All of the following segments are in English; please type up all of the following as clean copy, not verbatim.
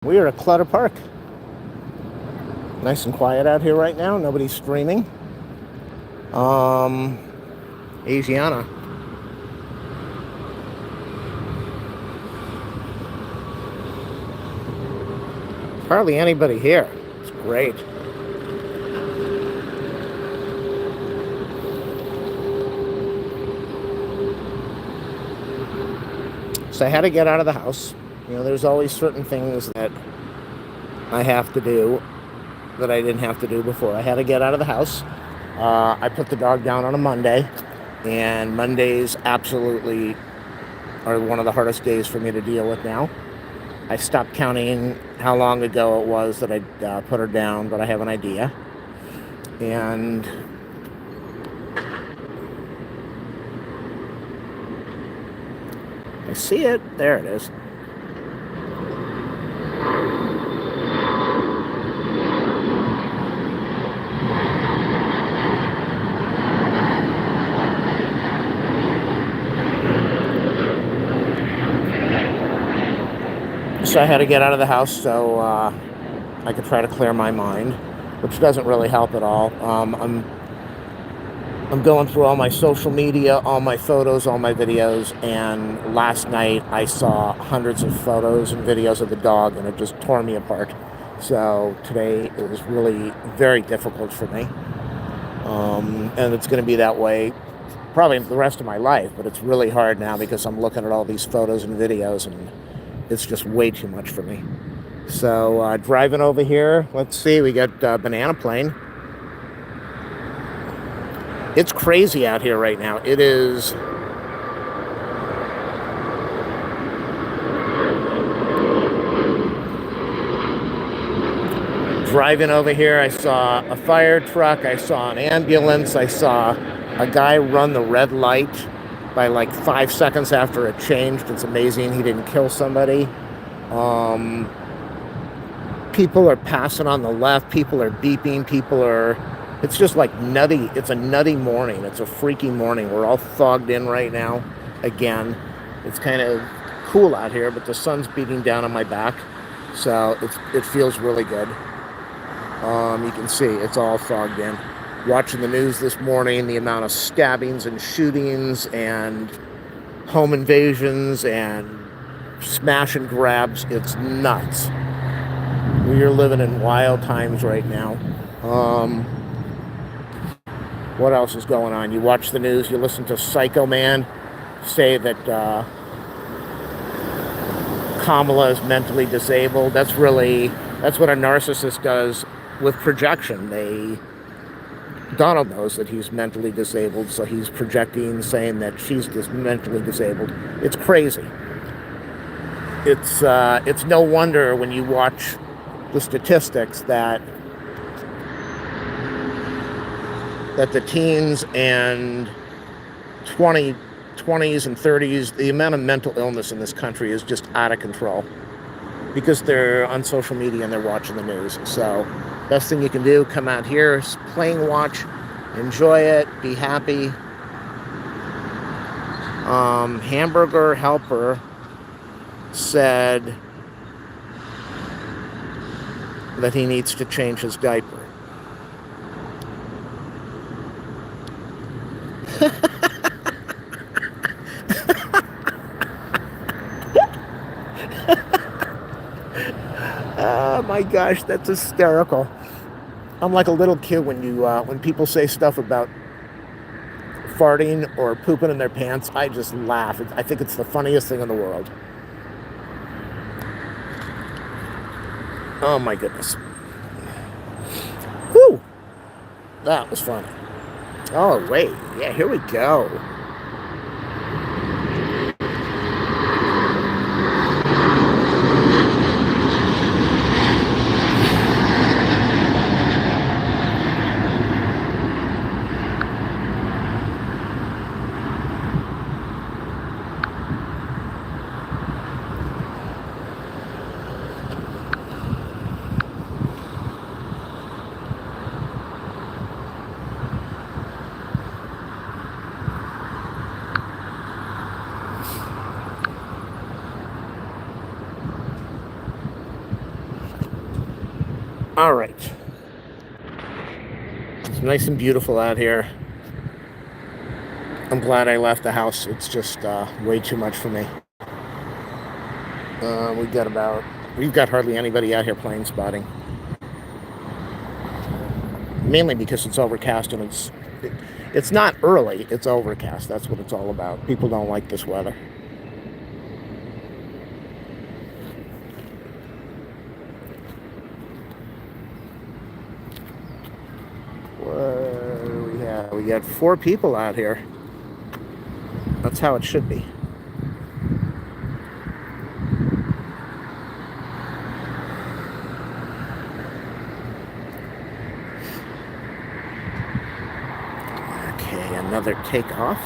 We are at Clutter Park. Nice and quiet out here right now. Nobody's streaming. Asiana. Hardly anybody here. It's great. So I had to get out of the house. You know, there's always certain things that I have to do that I didn't have to do before. I had to get out of the house. I put the dog down on a Monday, and Mondays absolutely are one of the hardest days for me to deal with now. I stopped counting how long ago it was that I put her down, but I have an idea. And I see it. There it is. So I had to get out of the house so I could try to clear my mind, which doesn't really help at all. I'm going through all my social media, all my photos, all my videos, and last night I saw hundreds of photos and videos of the dog, and it just tore me apart. So today it was really very difficult for me, and it's going to be that way probably the rest of my life, but it's really hard now because I'm looking at all these photos and videos, and it's just way too much for me. So driving over here, let's see, we got Banana Plane. It's crazy out here right now. It is. Driving over here, I saw a fire truck, I saw an ambulance, I saw a guy run the red light by like 5 seconds after it changed. It's amazing he didn't kill somebody. People are passing on the left, people are beeping, it's just like nutty. It's a nutty morning. It's a freaky morning. We're all fogged in right now. Again, it's kind of cool out here, but the sun's beating down on my back, so it feels really good. You can see it's all fogged in. Watching the news this morning, the amount of stabbings and shootings and home invasions and smash and grabs, it's nuts. We are living in wild times right now. What else is going on? You watch the news, you listen to Psycho Man say that Kamala is mentally disabled. That's what a narcissist does with projection. Donald knows that he's mentally disabled, so he's projecting, saying that she's just mentally disabled. It's crazy. It's no wonder when you watch the statistics that the teens and 20s and 30s, the amount of mental illness in this country is just out of control because they're on social media and they're watching the news. So best thing you can do, come out here, playing watch, enjoy it, be happy. Hamburger Helper said that he needs to change his diaper. Oh my gosh, that's hysterical. I'm like a little kid when people say stuff about farting or pooping in their pants. I just laugh. I think it's the funniest thing in the world. Oh my goodness. Whew. That was funny. Oh wait, yeah, here we go. All right. It's nice and beautiful out here. I'm glad I left the house. It's just way too much for me. We've got hardly anybody out here plane spotting. Mainly because it's overcast and it's not early, it's overcast. That's what it's all about. People don't like this weather. What do we have? We got 4 people out here. That's how it should be. Okay, another takeoff.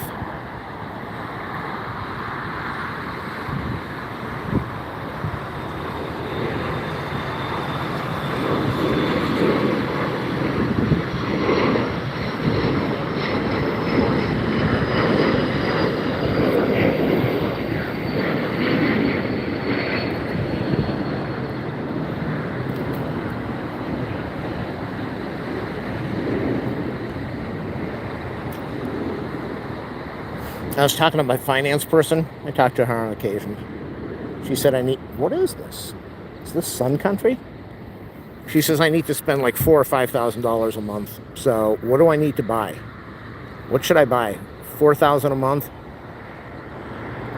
I was talking to my finance person. I talk to her on occasion. She said, what is this? Is this Sun Country? She says, I need to spend like $4,000 or $5,000 a month. So what do I need to buy? What should I buy? $4,000 a month?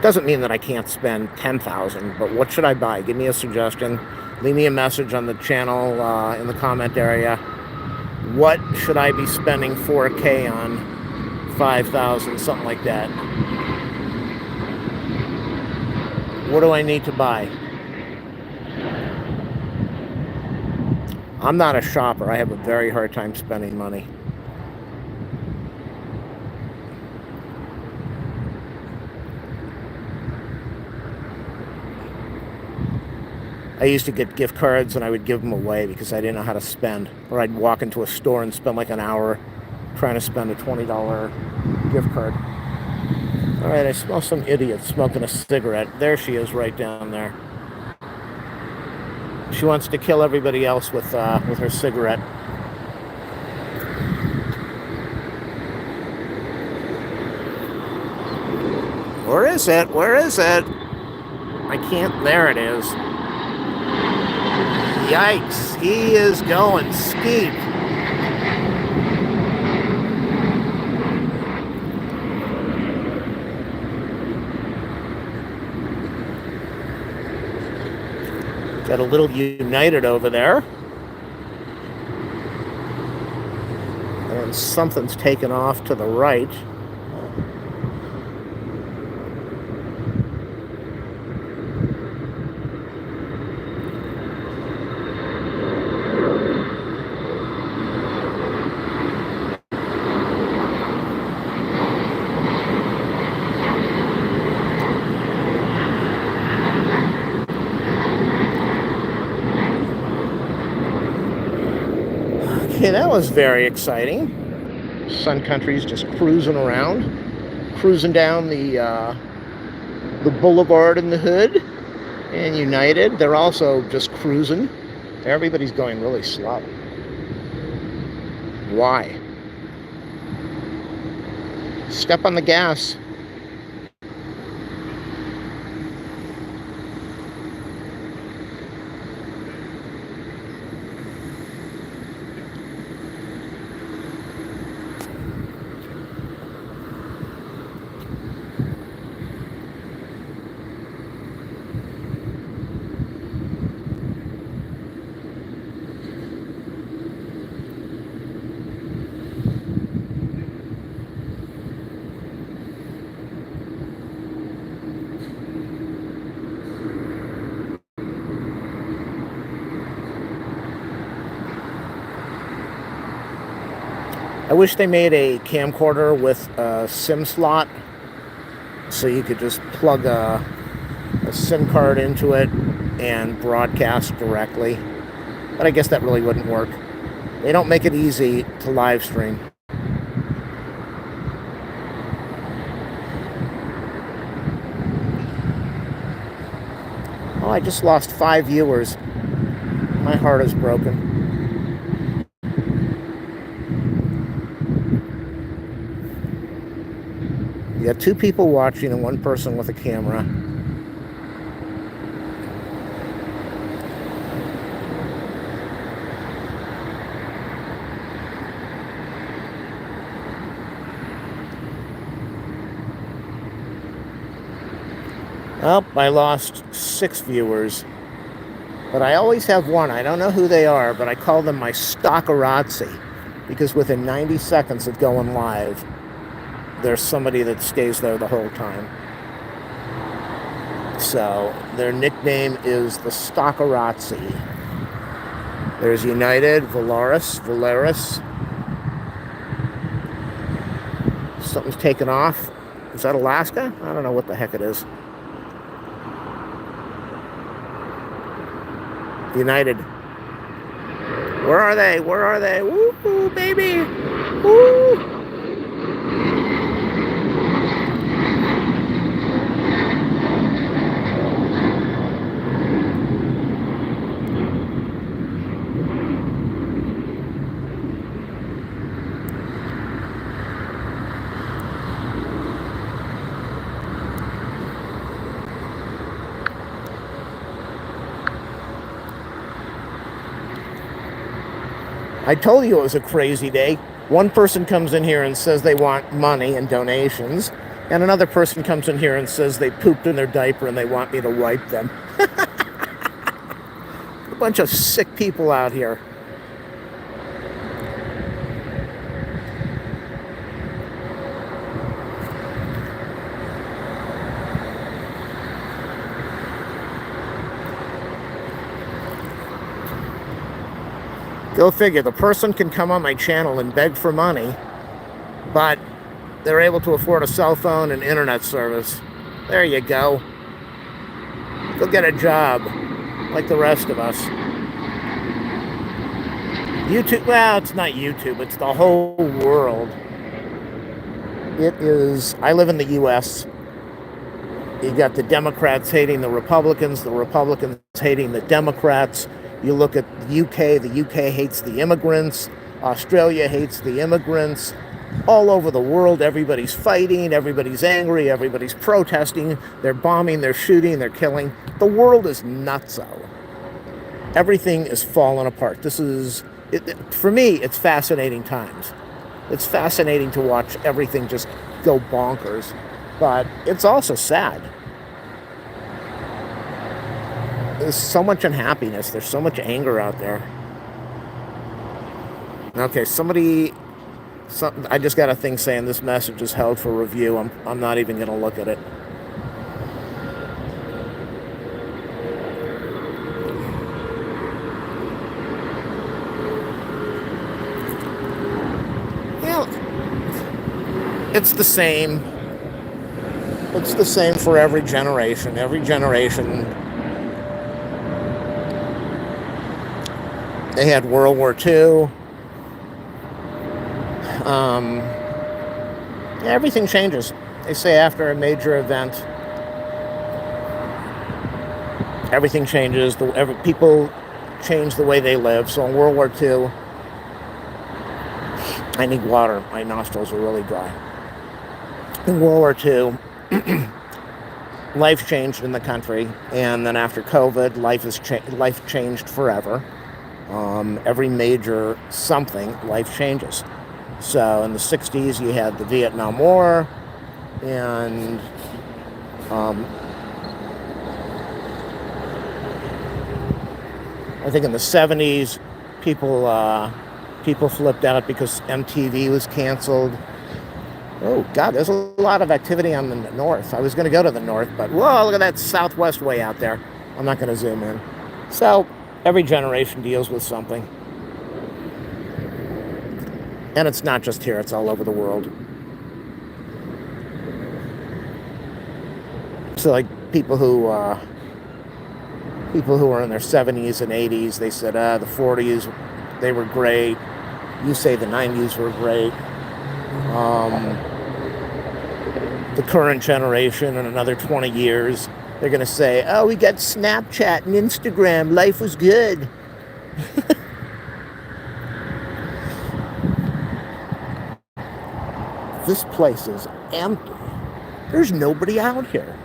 Doesn't mean that I can't spend $10,000, but what should I buy? Give me a suggestion. Leave me a message on the channel in the comment area. What should I be spending $4K on? 5,000, something like that. What do I need to buy? I'm not a shopper. I have a very hard time spending money. I used to get gift cards and I would give them away because I didn't know how to spend. Or I'd walk into a store and spend like an hour trying to spend a $20 gift card. All right, I smell some idiot smoking a cigarette. There she is, right down there. She wants to kill everybody else with her cigarette. Where is it? Where is it? I can't. There it is. Yikes! He is going skeet. Got a little United over there. And something's taken off to the right. Okay, that was very exciting. Sun Country's just cruising around, cruising down the boulevard in the hood. And United, they're also just cruising. Everybody's going really slow. Why? Step on the gas. I wish they made a camcorder with a SIM slot so you could just plug a SIM card into it and broadcast directly. But I guess that really wouldn't work. They don't make it easy to live stream. Oh, I just lost 5 viewers. My heart is broken. You got 2 people watching and 1 person with a camera. Oh, I lost 6 viewers. But I always have 1. I don't know who they are, but I call them my stockerazzi. Because within 90 seconds of going live, there's somebody that stays there the whole time. So their nickname is the stockerazzi. There's United, Valaris. Something's taken off. Is that Alaska? I don't know what the heck it is. United. Where are they? Where are they? Woo, baby. Woo. I told you it was a crazy day. 1 person comes in here and says they want money and donations, and another person comes in here and says they pooped in their diaper and they want me to wipe them. A bunch of sick people out here. Go figure, the person can come on my channel and beg for money, but they're able to afford a cell phone and internet service. There you go. Go get a job, like the rest of us. YouTube, well, it's not YouTube, it's the whole world. It is, I live in the US. You got the Democrats hating the Republicans hating the Democrats. You look at the UK hates the immigrants. Australia hates the immigrants. All over the world, everybody's fighting, everybody's angry, everybody's protesting. They're bombing, they're shooting, they're killing. The world is nutso. Everything is falling apart. This is, for me, it's fascinating times. It's fascinating to watch everything just go bonkers. But it's also sad. There's so much unhappiness. There's so much anger out there. Okay, I just got a thing saying this message is held for review. I'm not even going to look at it. Well, it's the same. It's the same for every generation. Every generation. They had World War II. Everything changes. They say after a major event, everything changes. People change the way they live. So in World War II, I need water. My nostrils are really dry. In World War II, life changed in the country, and then after COVID, life changed forever. Every major something, life changes. So in the 60s, you had the Vietnam War, and I think in the 70s, people flipped out because MTV was canceled. Oh, God, there's a lot of activity on the north. I was going to go to the north, but whoa, look at that southwest way out there. I'm not going to zoom in. So every generation deals with something. And it's not just here, it's all over the world. So like people who are in their 70s and 80s, they said, the 40s, they were great. You say the 90s were great. The current generation in another 20 years, they're going to say, oh, we got Snapchat and Instagram. Life was good. This place is empty. There's nobody out here.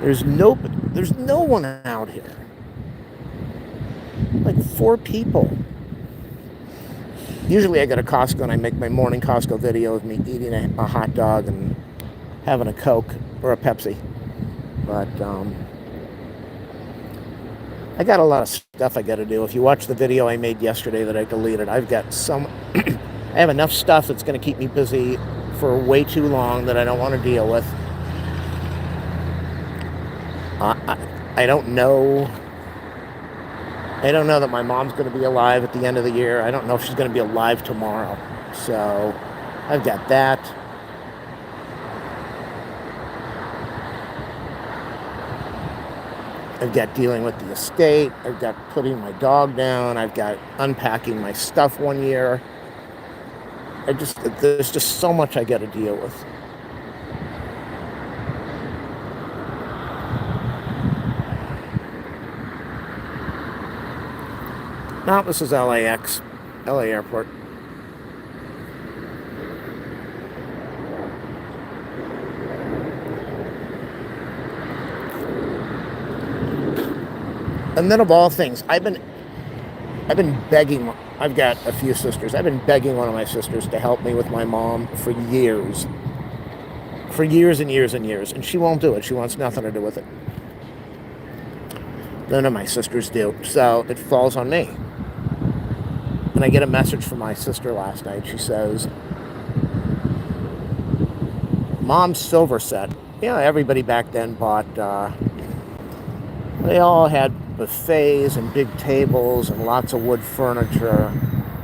There's no one out here. Like 4 people. Usually I go to Costco and I make my morning Costco video of me eating a hot dog and having a Coke or a Pepsi. But I got a lot of stuff I got to do. If you watch the video I made yesterday that I deleted, I've got some. I have enough stuff that's going to keep me busy for way too long that I don't want to deal with. I don't know. I don't know that my mom's going to be alive at the end of the year. I don't know if she's going to be alive tomorrow. So I've got that. I've got dealing with the estate. I've got putting my dog down. I've got unpacking my stuff one year. There's just so much I got to deal with. Now, this is LAX, LA Airport. And then of all things, I've been begging. I've got a few sisters. I've been begging one of my sisters to help me with my mom for years. For years and years and years. And she won't do it. She wants nothing to do with it. None of my sisters do. So it falls on me. And I get a message from my sister last night. She says, Mom's silver set. You know, everybody back then bought, they all had buffets and big tables and lots of wood furniture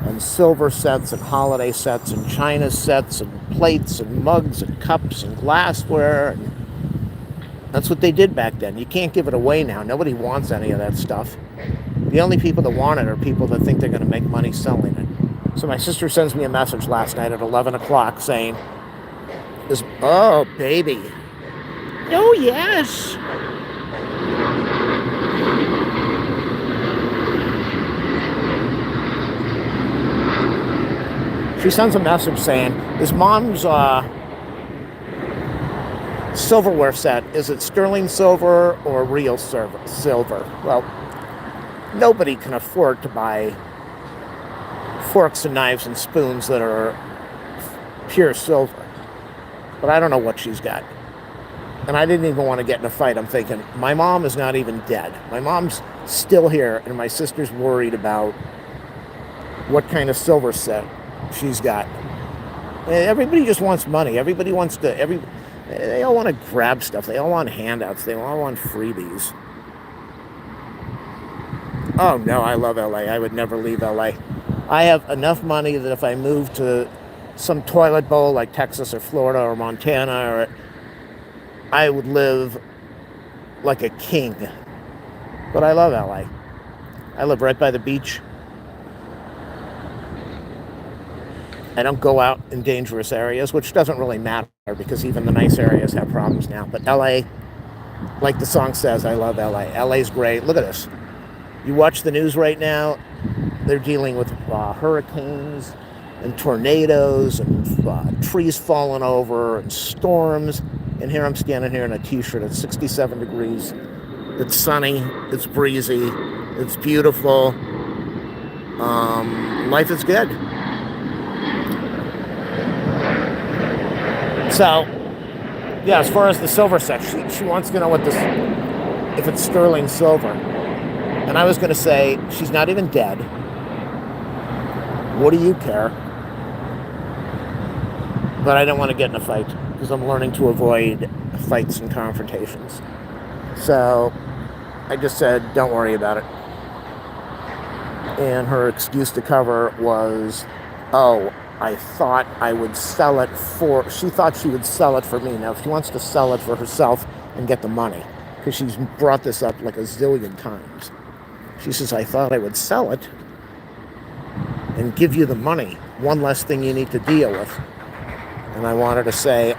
and silver sets and holiday sets and china sets and plates and mugs and cups and glassware. And that's what they did back then. You can't give it away now. Nobody wants any of that stuff. The only people that want it are people that think they're going to make money selling it. So my sister sends me a message last night at 11 o'clock saying, oh, baby. Oh, yes. She sends a message saying, is Mom's silverware set, is it sterling silver or real silver? Well, nobody can afford to buy forks and knives and spoons that are pure silver. But I don't know what she's got. And I didn't even want to get in a fight. I'm thinking, my mom is not even dead. My mom's still here, and my sister's worried about what kind of silver set she's got. Everybody just wants money. Everybody wants to, they all want to grab stuff. They all want handouts. They all want freebies. Oh no, I love LA. I would never leave LA. I have enough money that if I move to some toilet bowl like Texas or Florida or Montana, I would live like a king. But I love LA. I live right by the beach. I don't go out in dangerous areas, which doesn't really matter because even the nice areas have problems now. But LA, like the song says, I love LA. LA's great. Look at this. You watch the news right now, they're dealing with hurricanes and tornadoes and trees falling over and storms. And here I'm standing here in a t-shirt at 67 degrees. It's sunny, it's breezy, it's beautiful. Life is good. So, yeah, as far as the silver set, she wants to know if it's sterling silver. And I was going to say, she's not even dead. What do you care? But I don't want to get in a fight because I'm learning to avoid fights and confrontations. So I just said, don't worry about it. And her excuse to cover was, oh, I thought I would sell it she thought she would sell it for me. Now, if she wants to sell it for herself and get the money, because she's brought this up like a zillion times. She says, I thought I would sell it and give you the money. One less thing you need to deal with. And I wanted to say,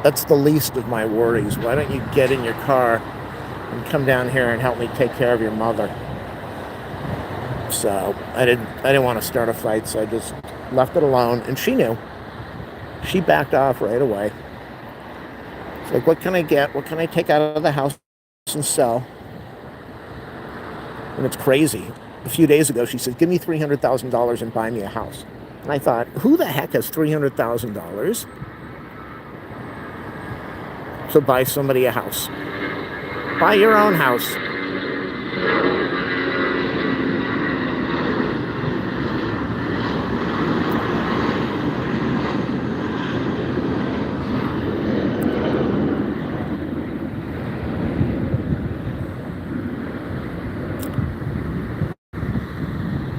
that's the least of my worries. Why don't you get in your car and come down here and help me take care of your mother? So I didn't want to start a fight, so I just left it alone. And she knew. She backed off right away. It's like, what can I get? What can I take out of the house and sell? And it's crazy. A few days ago, she said, give me $300,000 and buy me a house. And I thought, who the heck has $300,000 to buy somebody a house? Buy your own house.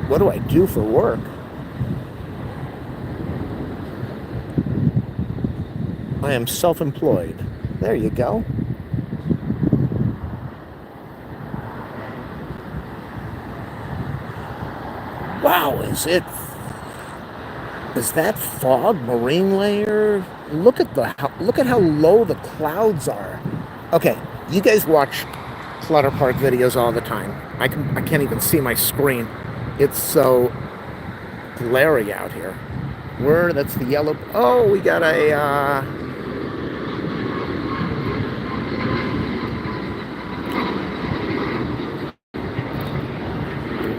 What do I do for work? I am self-employed. There you go. Wow, is that fog marine layer? Look at how low the clouds are. Okay, you guys watch Clutter Park videos all the time. I can't even see my screen. It's so glary out here. That's the yellow. Oh, we got a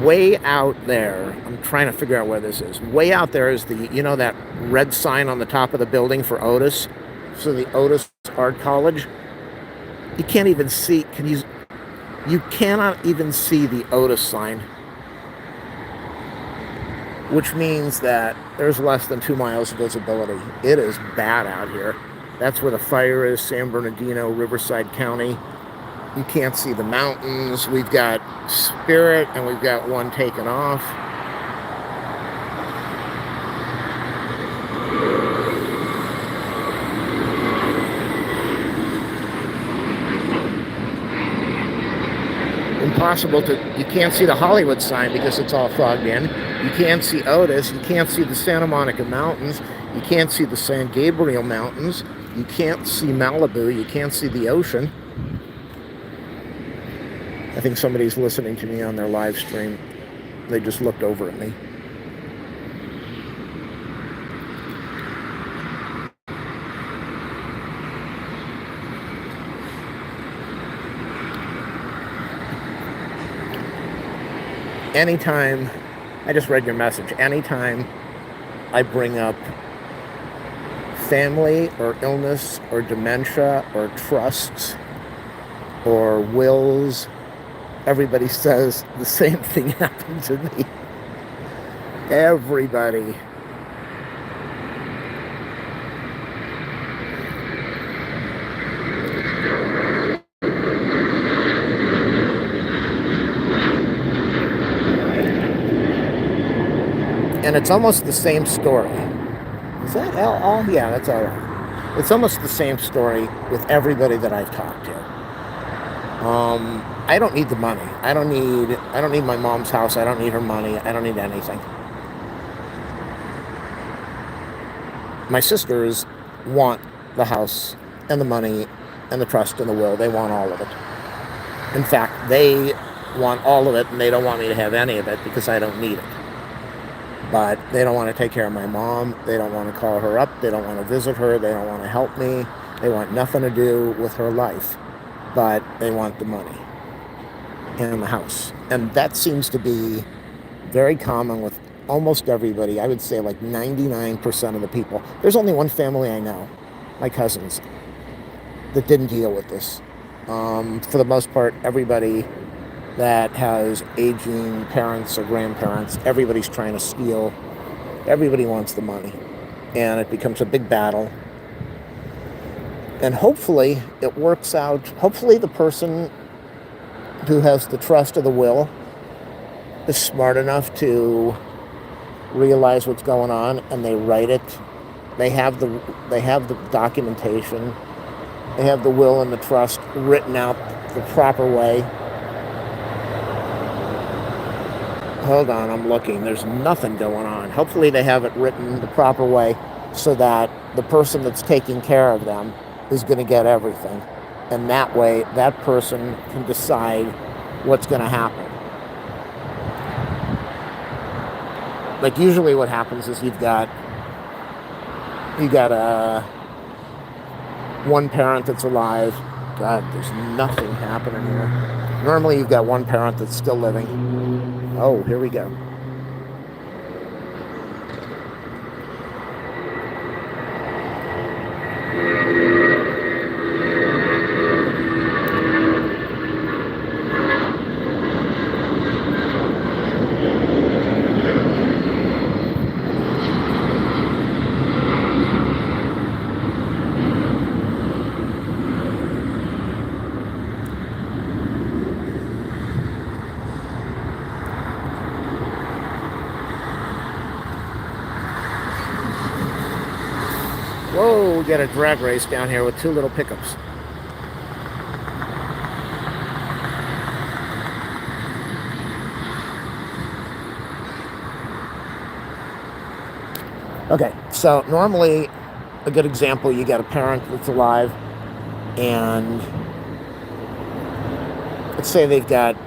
way out there. I'm trying to figure out where this is. Way out there is that red sign on the top of the building for Otis. So the Otis Art College. You can't even see. You cannot even see the Otis sign, which means that there's less than 2 miles of visibility. It is bad out here. That's where the fire is, San Bernardino, Riverside County. You can't see the mountains. We've got Spirit, and we've got one taken off. You can't see the Hollywood sign because it's all fogged in. You can't see Otis. You can't see the Santa Monica Mountains. You can't see the San Gabriel Mountains. You can't see Malibu. You can't see the ocean. I think somebody's listening to me on their live stream. They just looked over at me. Anytime, I just read your message, anytime I bring up family or illness or dementia or trusts or wills, everybody says the same thing happened to me. Everybody. And it's almost the same story. Is that all? Yeah, that's all right. It's almost the same story with everybody that I've talked to. I don't need the money. I don't need my mom's house. I don't need her money. I don't need anything. My sisters want the house and the money and the trust and the will. They want all of it. In fact, they want all of it, and they don't want me to have any of it because I don't need it. But they don't want to take care of my mom. They don't want to call her up. They don't want to visit her. They don't want to help me. They want nothing to do with her life. But they want the money and the house. And that seems to be very common with almost everybody. I would say like 99% of the people. There's only one family I know, my cousins, that didn't deal with this. For the most part, everybody that has aging parents or grandparents, everybody's trying to steal. Everybody wants the money. And it becomes a big battle. And hopefully it works out. Hopefully the person who has the trust of the will is smart enough to realize what's going on, and they write it. They have the documentation. They have the will and the trust written out the proper way. Hold on, I'm looking. There's nothing going on. Hopefully they have it written the proper way so that the person that's taking care of them is going to get everything. And that way, that person can decide what's going to happen. Like usually what happens is you've got one parent that's alive. God, there's nothing happening here. Normally you've got one parent that's still living. Oh, here we go. Whoa, we got a drag race down here with two little pickups. Okay, so normally a good example, you got a parent that's alive and let's say they've got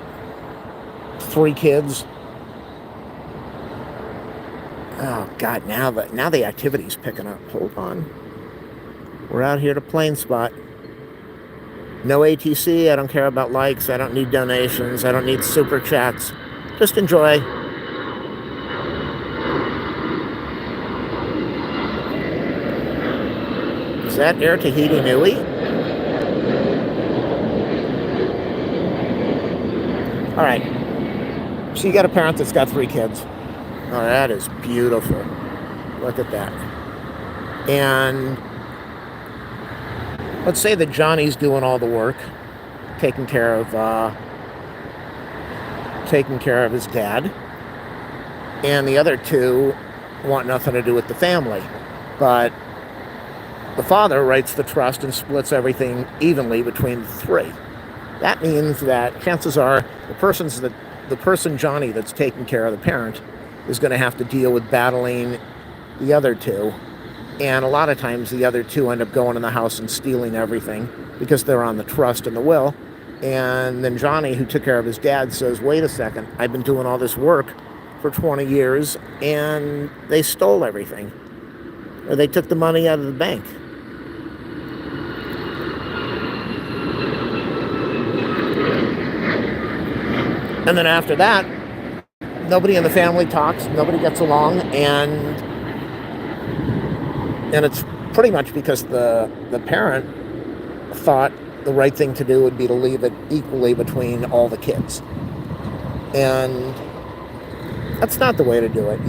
3 kids. Oh God, now the activity's picking up. Hold on. We're out here to Plane Spot. No ATC, I don't care about likes, I don't need donations, I don't need super chats. Just enjoy. Is that Air Tahiti Nui? All right. So you got a parent that's got 3 kids. Oh, that is beautiful. Look at that. And let's say that Johnny's doing all the work, taking care of his dad, and the other 2 want nothing to do with the family. But the father writes the trust and splits everything evenly between the 3. That means that chances are the person Johnny that's taking care of the parent is going to have to deal with battling the other 2. And a lot of times the other 2 end up going in the house and stealing everything because they're on the trust and the will. And then Johnny, who took care of his dad, says, wait a second, I've been doing all this work for 20 years and they stole everything. Or they took the money out of the bank. And then after that, nobody in the family talks, nobody gets along, and it's pretty much because the parent thought the right thing to do would be to leave it equally between all the kids. And that's not the way to do it.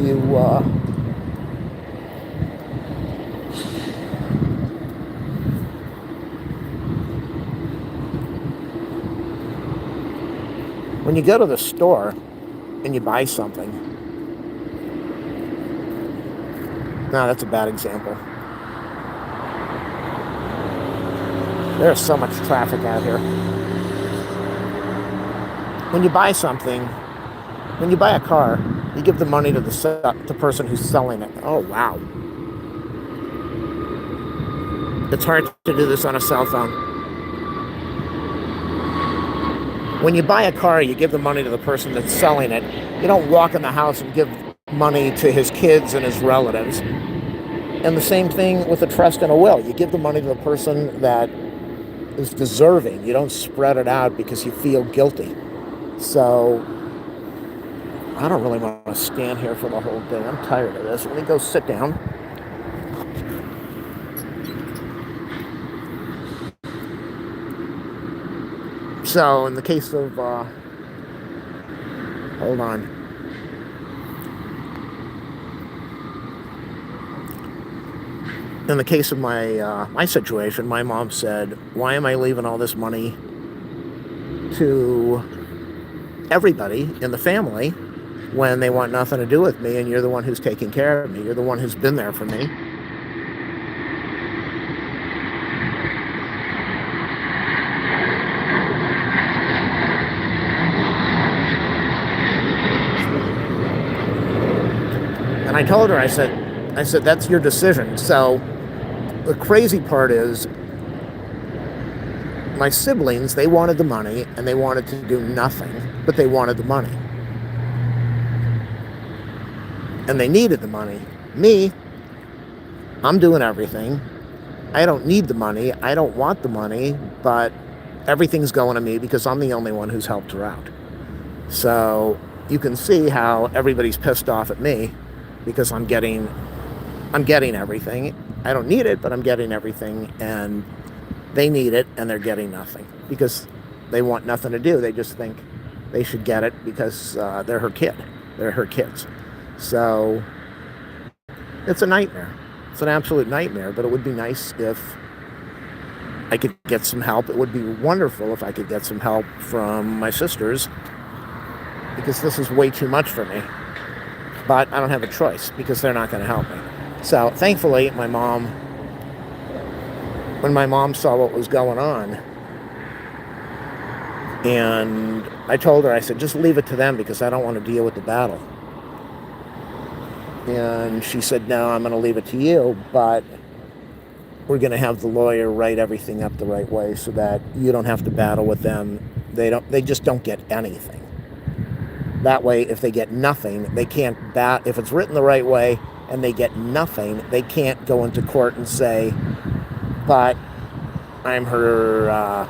When you go to the store and you buy something, no, that's a bad example. There's so much traffic out here. When you buy something, when you buy a car, you give the money to the person who's selling it. Oh, wow. It's hard to do this on a cell phone. When you buy a car, you give the money to the person that's selling it. You don't walk in the house and give money to his kids and his relatives. And the same thing with a trust and a will. You give the money to the person that is deserving. You don't spread it out because you feel guilty. So I don't really want to stand here for the whole day. I'm tired of this. Let me go sit down. So in the case of, hold on. In the case of my situation, my mom said, why am I leaving all this money to everybody in the family when they want nothing to do with me and you're the one who's taking care of me? You're the one who's been there for me. And I told her, I said, that's your decision. So the crazy part is my siblings, they wanted the money and they wanted to do nothing, but they wanted the money. And they needed the money. Me, I'm doing everything. I don't need the money. I don't want the money, but everything's going to me because I'm the only one who's helped her out. So you can see how everybody's pissed off at me because I'm getting everything. I don't need it, but I'm getting everything, and they need it and they're getting nothing because they want nothing to do. They just think they should get it because they're her kid. They're her kids. So it's a nightmare. It's an absolute nightmare, but it would be nice if I could get some help. It would be wonderful if I could get some help from my sisters because this is way too much for me. But I don't have a choice because they're not going to help me. So thankfully, when my mom saw what was going on, and I told her, I said, just leave it to them because I don't want to deal with the battle. And she said, no, I'm going to leave it to you, but we're going to have the lawyer write everything up the right way so that you don't have to battle with them. They just don't get anything. That way, if they get nothing, they can't if it's written the right way and they get nothing, they can't go into court and say, but I'm her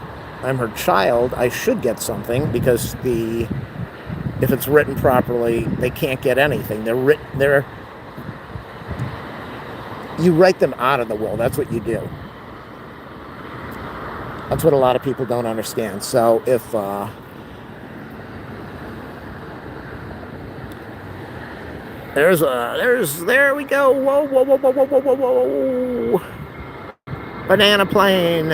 child, I should get something, because if it's written properly, they can't get anything. You write them out of the will. That's what you do. That's what a lot of people don't understand. So if there we go. Whoa, whoa, whoa, whoa, whoa, whoa, whoa, whoa. Banana plane.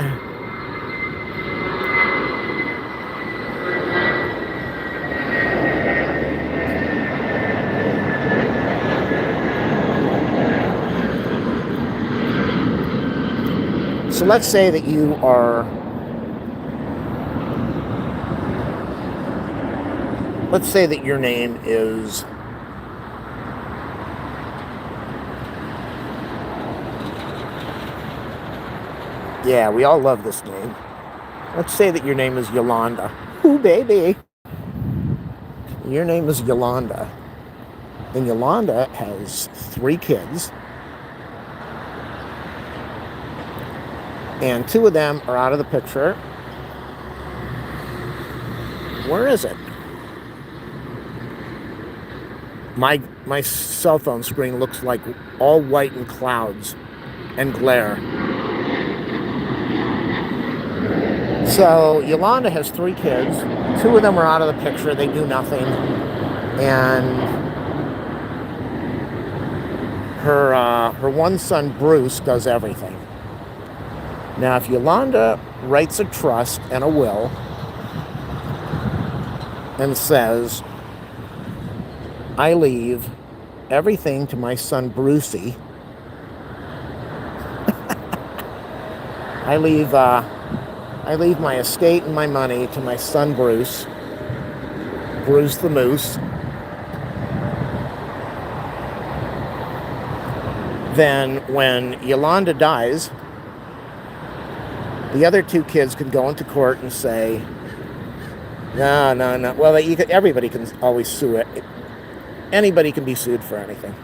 So let's say that let's say that your name is yeah, we all love this name. Let's say that your name is Yolanda. Ooh, baby. Your name is Yolanda. And Yolanda has 3 kids. And 2 of them are out of the picture. Where is it? My cell phone screen looks like all white and clouds and glare. So Yolanda has 3 kids. 2 of them are out of the picture. They do nothing. And her one son, Bruce, does everything. Now, if Yolanda writes a trust and a will and says, I leave everything to my son, Brucey. I leave my estate and my money to my son, Bruce the Moose. Then when Yolanda dies, the other 2 kids can go into court and say, no. Well, everybody can always sue it. Anybody can be sued for anything.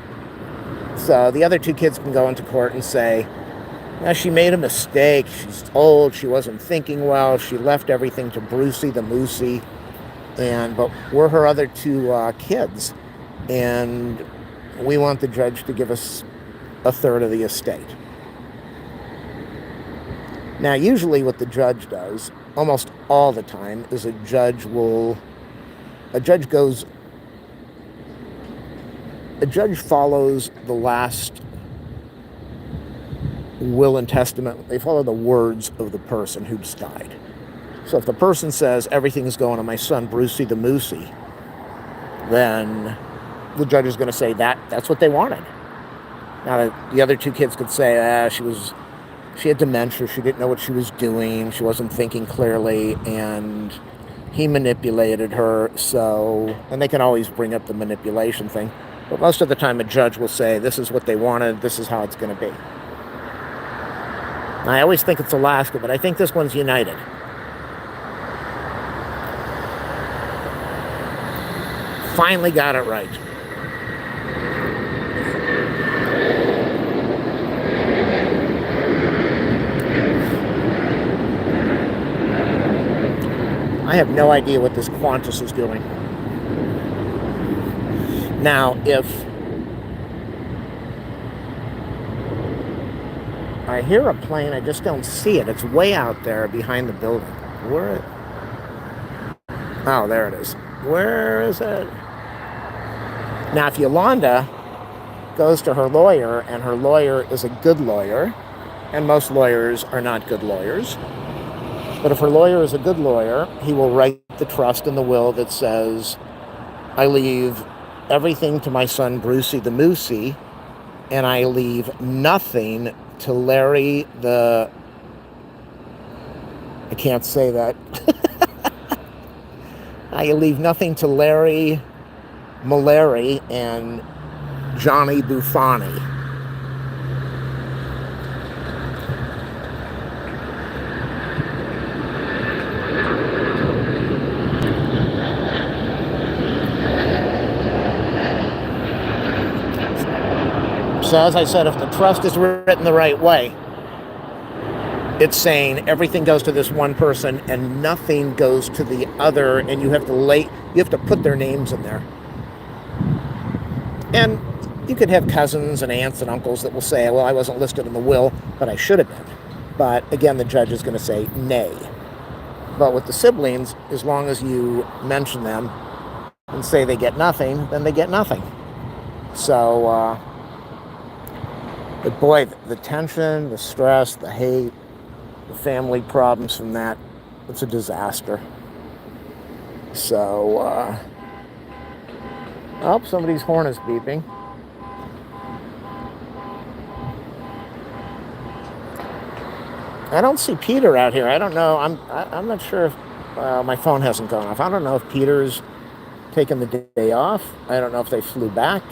So the other 2 kids can go into court and say, she made a mistake. She's old. She wasn't thinking well. She left everything to Brucey the Moosey. But we're her other 2 kids. And we want the judge to give us a third of the estate. Now, usually what the judge does, almost all the time, is a judge follows the last will and testament. They follow the words of the person who's died. So if the person says everything is going to my son, Brucey the Moosey, then the judge is going to say that's what they wanted. Now, the other 2 kids could say, she had dementia, she didn't know what she was doing, she wasn't thinking clearly, and he manipulated her, and they can always bring up the manipulation thing, but most of the time a judge will say, this is what they wanted, this is how it's going to be. I always think it's Alaska, but I think this one's United. Finally got it right. I have no idea what this Qantas is doing. Now, if I hear a plane, I just don't see it. It's way out there behind the building. Where? Oh, there it is. Where is it? Now, if Yolanda goes to her lawyer, and her lawyer is a good lawyer, and most lawyers are not good lawyers, but if her lawyer is a good lawyer, he will write the trust in the will that says, I leave everything to my son Brucey the Moosey, and I leave nothing to Larry the... I can't say that. I leave nothing to Larry Malari and Johnny Buffani. So as I said, if the trust is written the right way, it's saying everything goes to this one person and nothing goes to the other, and you have to put their names in there. And you could have cousins and aunts and uncles that will say, well, I wasn't listed in the will, but I should have been. But again, the judge is going to say nay. But with the siblings, as long as you mention them and say they get nothing, then they get nothing. So, but boy, the tension, the stress, the hate, the family problems from that, it's a disaster. So, oh, somebody's horn is beeping. I don't see Peter out here. I don't know. I'm not sure if my phone hasn't gone off. I don't know if Peter's taken the day off. I don't know if they flew back.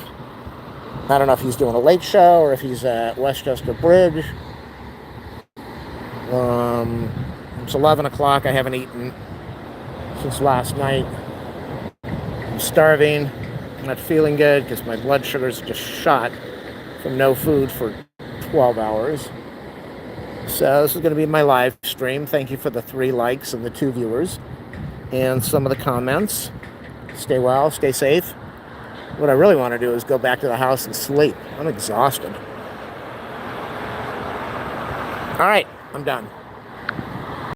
I don't know if he's doing a late show or if he's at Westchester Bridge. It's 11 o'clock. I haven't eaten since last night. I'm starving. I'm not feeling good because my blood sugar's just shot from no food for 12 hours. So this is going to be my live stream. Thank you for the 3 likes and the 2 viewers and some of the comments. Stay well, stay safe. What I really want to do is go back to the house and sleep. I'm exhausted. All right, I'm done.